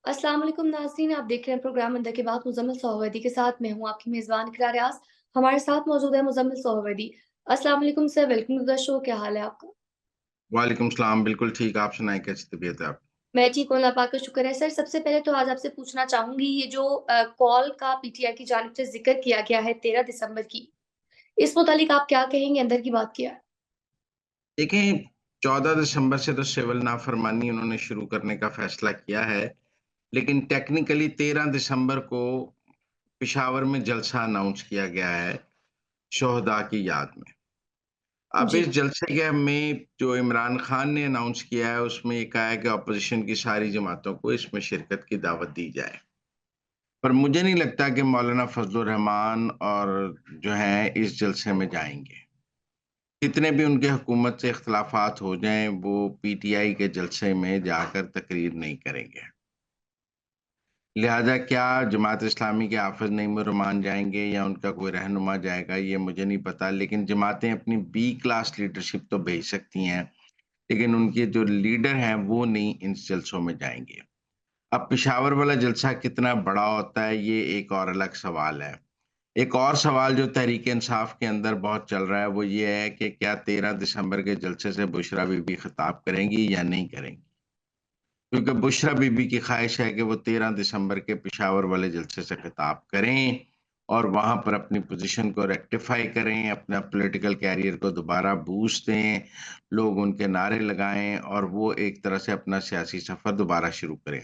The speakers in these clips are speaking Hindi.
अस्सलाम वालेकुम नाज़रीन, आप देख रहे हैं प्रोग्राम अंदर के बाद मुज़म्मिल सोहवैदी के साथ। मैं हूँ आपकी मेज़बान इकरार रियाज़। हमारे साथ मौजूद है मुज़म्मिल सोहवैदी। अस्सलाम वालेकुम sir, welcome to the show. क्या हाल है आपका? वालेकुम सलाम, बिल्कुल ठीक। आप सुनाएँ कैसी तबीयत है आपकी? मैं ठीक हूँ, अल्लाह पाक का शुक्र है। सर, सबसे पहले तो आज आपसे पूछना चाहूँगी, ये जो कॉल का पीटीआई की जानिब से ज़िक्र किया गया है 13 दिसंबर की, इस मुतालिक आप क्या कहेंगे? अंदर की बात क्या है? देखें, 14 दिसंबर से तो सिविल नाफ़रमानी उन्होंने शुरू करने का फ़ैसला किया है, लेकिन टेक्निकली 13 दिसंबर को पेशावर में जलसा अनाउंस किया गया है, शोहदा की याद में। अब जी, इस जलसे के में जो इमरान खान ने अनाउंस किया है, उसमें ये कहा है कि ऑपोज़िशन की सारी जमातों को इसमें शिरकत की दावत दी जाए। पर मुझे नहीं लगता कि मौलाना फज़लुर रहमान और जो हैं, इस जलसे में जाएँगे। कितने भी उनके हुकूमत से इख्तिलाफ़ात हो जाएँ, वो पीटीआई के जलसे में जाकर तकरीर नहीं करेंगे। लिहाज़ा क्या जमात इस्लामी के हाफ़िज़ नईमुर-रहमान जाएँगे या उनका कोई रहनुमा जाएगा, ये मुझे नहीं पता। लेकिन जमातें अपनी बी क्लास लीडरशिप तो भेज सकती हैं, लेकिन उनके जो लीडर हैं, वो नहीं इन जलसों में जाएँगे। अब पेशावर वाला जलसा कितना बड़ा होता है, ये एक और अलग सवाल है। एक और सवाल जो तहरीक-ए-इंसाफ के अंदर बहुत चल रहा है, वो ये है कि क्या 13 दिसंबर के जलसे से बुशरा बीबी खिताब करेंगी या नहीं करेंगी? क्योंकि बुशरा बीबी की ख़्वाहिश है कि वो 13 दिसंबर के पेशावर वाले जलसे से खिताब करें और वहाँ पर अपनी पोज़ीशन को रेक्टिफ़ाई करें, अपना पॉलिटिकल कैरियर को दोबारा बूस्ट दें, लोग उनके नारे लगाएँ और वो एक तरह से अपना सियासी सफ़र दोबारा शुरू करें।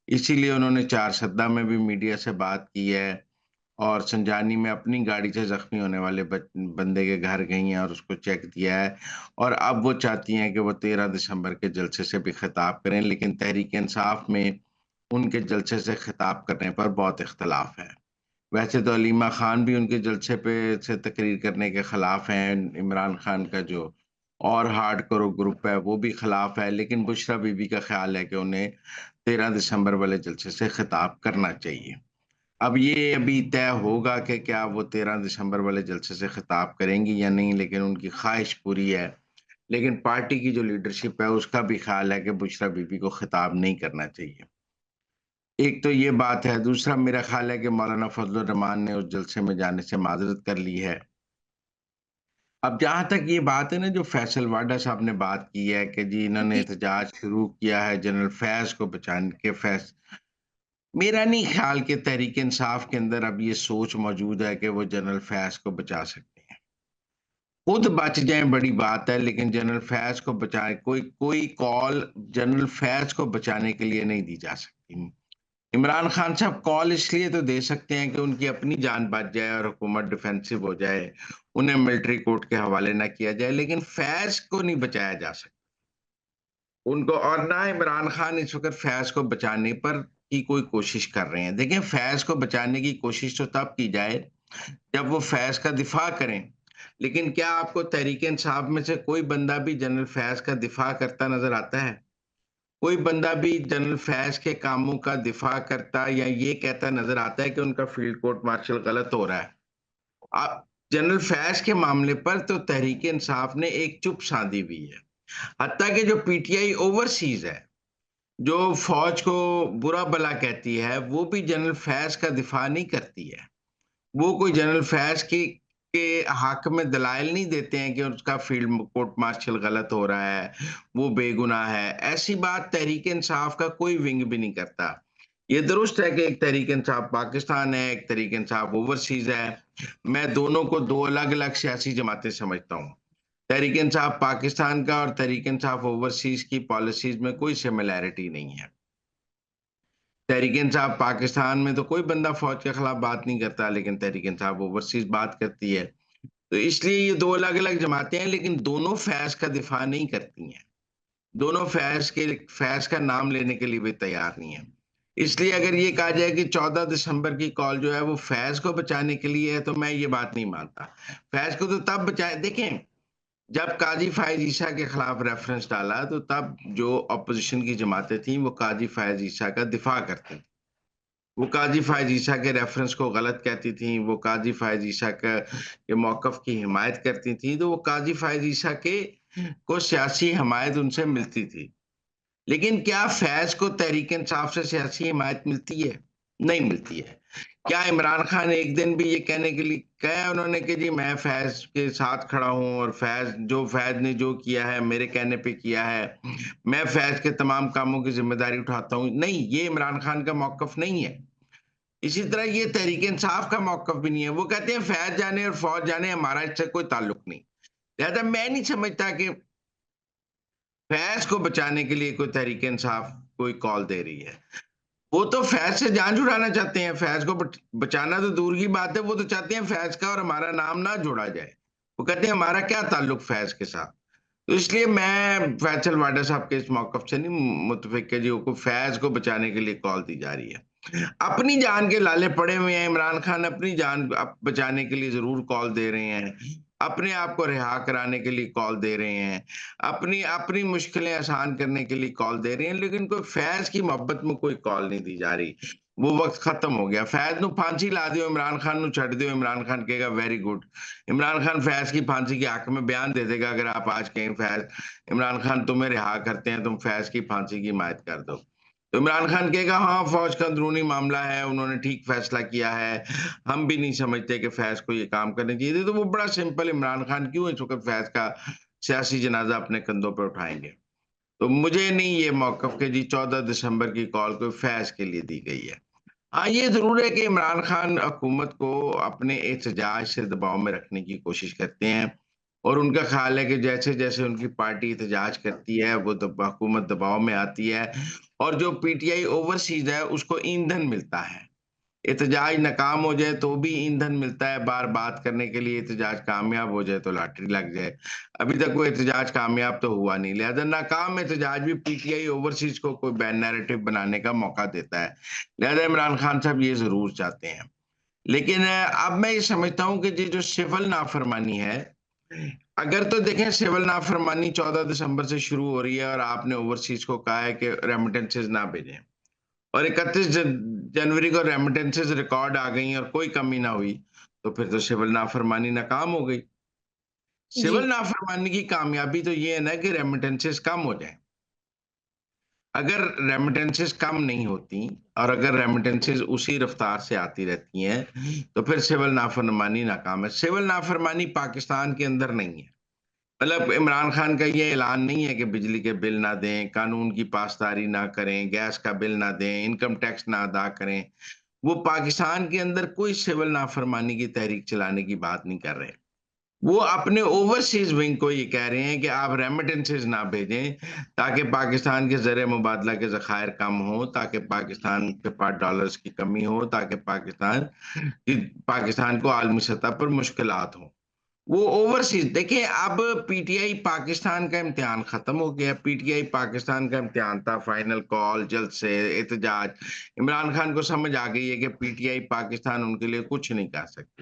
इसीलिए उन्होंने चारसद्दा में भी मीडिया से बात की है और संजानी में अपनी गाड़ी से ज़ख्मी होने वाले बंदे के घर गई हैं और उसको चेक दिया है और अब वो चाहती हैं कि वो 13 दिसंबर के जलसे से भी खिताब करें, लेकिन तहरीक-ए-इंसाफ में उनके जलसे से खिताब करने पर बहुत इख्तिलाफ है। वैसे तो अलीमा खान भी उनके जलसे पे से तकरीर करने के खिलाफ हैं, इमरान खान का जो और हार्डकोर ग्रुप है, वो भी खिलाफ है, लेकिन बुशरा बीबी का ख़्याल है कि उन्हें 13 दिसंबर वाले जलसे से खिताब करना चाहिए। अब ये अभी तय होगा कि क्या वो 13 दिसंबर वाले जलसे से खिताब करेंगी या नहीं, लेकिन उनकी ख़्वाहिश पूरी है। लेकिन पार्टी की जो लीडरशिप है, उसका भी ख़्याल है कि बुशरा बीबी को खिताब नहीं करना चाहिए। एक तो ये बात है, दूसरा मेरा ख़्याल है कि मौलाना फज़लुर रहमान ने उस जलसे में जाने से माज़रत कर ली है। अब जहाँ तक ये बात है ना, जो फैसल वाडा साहब ने बात की है कि जी इन्होंने जी, एहतजाज शुरू किया है जनरल फैज़ को बचाने के मेरा नहीं ख़्याल कि तहरीक-ए-इंसाफ के अंदर अब ये सोच मौजूद है कि वो जनरल फैज़ को बचा सकते हैं। खुद बच जाएँ बड़ी बात है, लेकिन जनरल फैज़ को बचाए कोई कोई कॉल जनरल फैज़ को बचाने के लिए नहीं दी जा सकती। इमरान खान साहब कॉल इसलिए तो दे सकते हैं कि उनकी अपनी जान बच जाए और हुकूमत डिफेंसिव हो जाए, उन्हें मिलिट्री कोर्ट के हवाले ना किया जाए, लेकिन फैज़ को नहीं बचाया जा सकता। उनको और ना इमरान खान इस वक़्त फैज़ को बचाने पर की कोई कोशिश कर रहे हैं। देखिए, फैज़ को बचाने की कोशिश तो तब की जाए, जब वो फैज़ का दिफ़ा करें। लेकिन क्या आपको तहरीक-ए-इंसाफ में से कोई बंदा भी जनरल फैज़ का दिफ़ा करता नज़र आता है? कोई बंदा भी जनरल फैज़ के कामों का दिफ़ा करता या ये कहता नज़र आता है कि उनका फ़ील्ड कोर्ट मार्शल गलत हो रहा है? जनरल फैज़ के मामले पर तो तहरीक-ए-इंसाफ ने एक चुप साधी हुई है। हत्ता कि जो पीटीआई ओवरसीज़ है, जो फ़ौज को बुरा-भला कहती है, वो भी जनरल फैज़ का दिफ़ा नहीं करती है। वो कोई जनरल फैज़ के हक़ में दलाइल नहीं देते हैं कि उसका फ़ील्ड कोर्ट मार्शल गलत हो रहा है, वो बेगुनाह है। ऐसी बात तहरीक-ए-इंसाफ का कोई विंग भी नहीं करता। ये दुरुस्त है कि एक तहरीक-ए-इंसाफ पाकिस्तान है, एक तहरीक-ए-इंसाफ ओवरसीज़ है। मैं दोनों को 2 अलग-अलग सियासी जमातें समझता हूँ। तहरीक-ए-इंसाफ पाकिस्तान का और तहरीक-ए-इंसाफ ओवरसीज़ की पॉलिसीज़ में कोई सिमिलैरिटी नहीं है। तहरीक-ए-इंसाफ पाकिस्तान में तो कोई बंदा फ़ौज के खिलाफ बात नहीं करता, लेकिन तहरीक-ए-इंसाफ ओवरसीज़ बात करती है। तो इसलिए ये 2 अलग-अलग जमातें हैं, लेकिन दोनों फैज़ का दिफ़ा नहीं करती हैं। दोनों फैज़ का नाम लेने के लिए भी तैयार नहीं है। इसलिए अगर ये कहा जाए कि 14 दिसंबर की कॉल जो है वो फैज़ को बचाने के लिए है, तो मैं ये बात नहीं मानता। फैज़ को तो तब बचाएँ देखें, जब काज़ी फ़ायज़ ईसा के खिलाफ रेफ़रेंस डाला, तो तब जो ऑपोज़िशन की जमातें थीं, वो काज़ी फ़ायज़ ईसा का दिफ़ा करती थीं। वो काज़ी फ़ायज़ ईसा के रेफ़रेंस को गलत कहती थीं, वो काज़ी फ़ायज़ ईसा के मौक़िफ़ की हिमायत करती थीं, तो वो काज़ी फ़ायज़ ईसा के को सियासी हमायत उनसे मिलती थी। लेकिन क्या फैज़ को तहरीक-ए-इंसाफ से सियासी हिमायत मिलती है? नहीं मिलती है। क्या इमरान खान एक दिन भी ये कहने के लिए कहा है उन्होंने कि जी मैं फैज़ के साथ खड़ा हूँ और फैज़ ने जो किया है मेरे कहने पे किया है, मैं फैज़ के तमाम कामों की ज़िम्मेदारी उठाता हूँ। नहीं, ये इमरान खान का मौक़िफ़ नहीं है। इसी तरह ये तहरीक-ए-इंसाफ का मौक़िफ़ भी नहीं है। वो कहते हैं फैज़ जाने और फ़ौज जाने हमारा इससे कोई ताल्लुक नहीं। लिहाज़ा मैं नहीं समझता कि फैज़ को बचाने के लिए कोई तहरीक-ए-इंसाफ कोई कॉल दे रही है। वो तो फैज़ से जान छुड़ाना चाहते हैं, फैज़ को बचाना तो दूर की बात है, वो तो चाहते हैं फैज़ का और हमारा नाम ना जोड़ा जाए। वो कहते हैं हमारा क्या ताल्लुक फैज़ के साथ? तो इसलिए मैं फैसल वाडा साहब के इस मौक़िफ़ से नहीं मुत्तफ़िक कि जी को फैज़ को बचाने के लिए कॉल दी जा रही है। अपनी जान के लाले पड़े हुए हैं, इमरान खान अपनी जान बचाने के लिए ज़रूर कॉल दे रहे हैं। अपने आप को रिहा कराने के लिए कॉल दे रहे हैं। अपनी अपनी मुश्किलें आसान करने के लिए कॉल दे रहे हैं, लेकिन कोई फैज़ की मोहब्बत में कोई कॉल नहीं दी जा रही। वो वक़्त ख़त्म हो गया। फैज़ नू फांसी ला दियो, इमरान खान नू छड्ड दियो, इमरान खान कहेगा वेरी गुड। इमरान खान फैज़ की फांसी के हक़ में बयान दे देगा अगर आप आज कहें फैज़ इमरान खान तुम्हें रिहा करते हैं, तुम फैज़ की फांसी की हिमायत कर दो। तो इमरान खान कहेगा हाँ, फ़ौज का अंदरूनी मामला है, उन्होंने ठीक फ़ैसला किया है। हम भी नहीं समझते कि फैज़ को ये काम करने चाहिए थे। तो वो बड़ा सिंपल इमरान खान क्यों इस वक़्त फैज़ का सियासी जनाज़ा अपने कंधों पे उठाएँगे। तो मुझे नहीं ये मौक़िफ़ कि जी 14 दिसंबर की कॉल कोई फैज़ के लिए दी गई है। हाँ, ये ज़रूर है कि इमरान खान हुकूमत को अपने एहतजाज से दबाव में रखने की कोशिश करते हैं और उनका ख़्याल है कि जैसे-जैसे उनकी पार्टी एहतजाज करती है, वो हुकूमत दबाव में आती है और जो पीटीआई ओवरसीज़ है, उसको ईंधन मिलता है। एहतजाज नाकाम हो जाए तो भी ईंधन मिलता है, बार बात करने के लिए एहतजाज कामयाब हो जाए तो लॉटरी लग जाए। अभी तक वो एहतजाज कामयाब तो हुआ नहीं, लिहाज़ा नाकाम एहतजाज भी पीटीआई ओवरसीज़ को कोई बैड नैरेटिव बनाने का मौका देता है। लिहाज़ा इमरान खान साहब ये ज़रूर चाहते हैं। लेकिन अब मैं ये समझता हूँ कि ये जो सिविल नाफ़रमानी है, अगर तो देखें सिविल नाफ़रमानी 14 दिसंबर से शुरू हो रही है और आपने ओवरसीज़ को कहा है कि रेमिटेंसेस ना भेजें। और 31 जनवरी को रेमिटेंसेस रिकॉर्ड आ गई और कोई कमी ना हुई, तो फिर तो सिविल नाफ़रमानी नाकाम हो गई। जी। सिविल नाफ़रमानी की कामयाबी तो ये है ना कि रेमिटेंसेस कम हो जाएँ। अगर रेमिटेंसेस कम नहीं होती और अगर रेमिटेंसेस उसी रफ़्तार से आती रहती हैं, तो फिर सिविल नाफ़रमानी नाकाम है। सिविल नाफ़रमानी पाकिस्तान के अंदर नहीं है। मतलब इमरान खान का ये ऐलान नहीं है कि बिजली के बिल ना दें, कानून की पासदारी ना करें, गैस का बिल ना दें, इनकम टैक्स ना अदा करें। वो पाकिस्तान के अंदर कोई सिविल नाफरमानी की तहरीक चलाने की बात नहीं कर रहे। वो अपने ओवरसीज़ विंग को ये कह रहे हैं कि आप रेमिटेंसेस ना भेजें, ताकि पाकिस्तान के ज़र मुबादला के ज़खायर कम हों, ताकि पाकिस्तान के पास डॉलर्स की कमी हो, ताकि पाकिस्तान को आलमी सतह पर मुश्किलात हों। वो ओवरसीज़ देखिए अब पीटीआई पाकिस्तान का इम्तिहान खत्म हो गया। पीटीआई पाकिस्तान का इम्तिहान था, फाइनल कॉल, जल्द से एहतजाज। इमरान खान को समझ आ गई है कि पीटीआई पाकिस्तान उनके लिए कुछ नहीं कर सकती।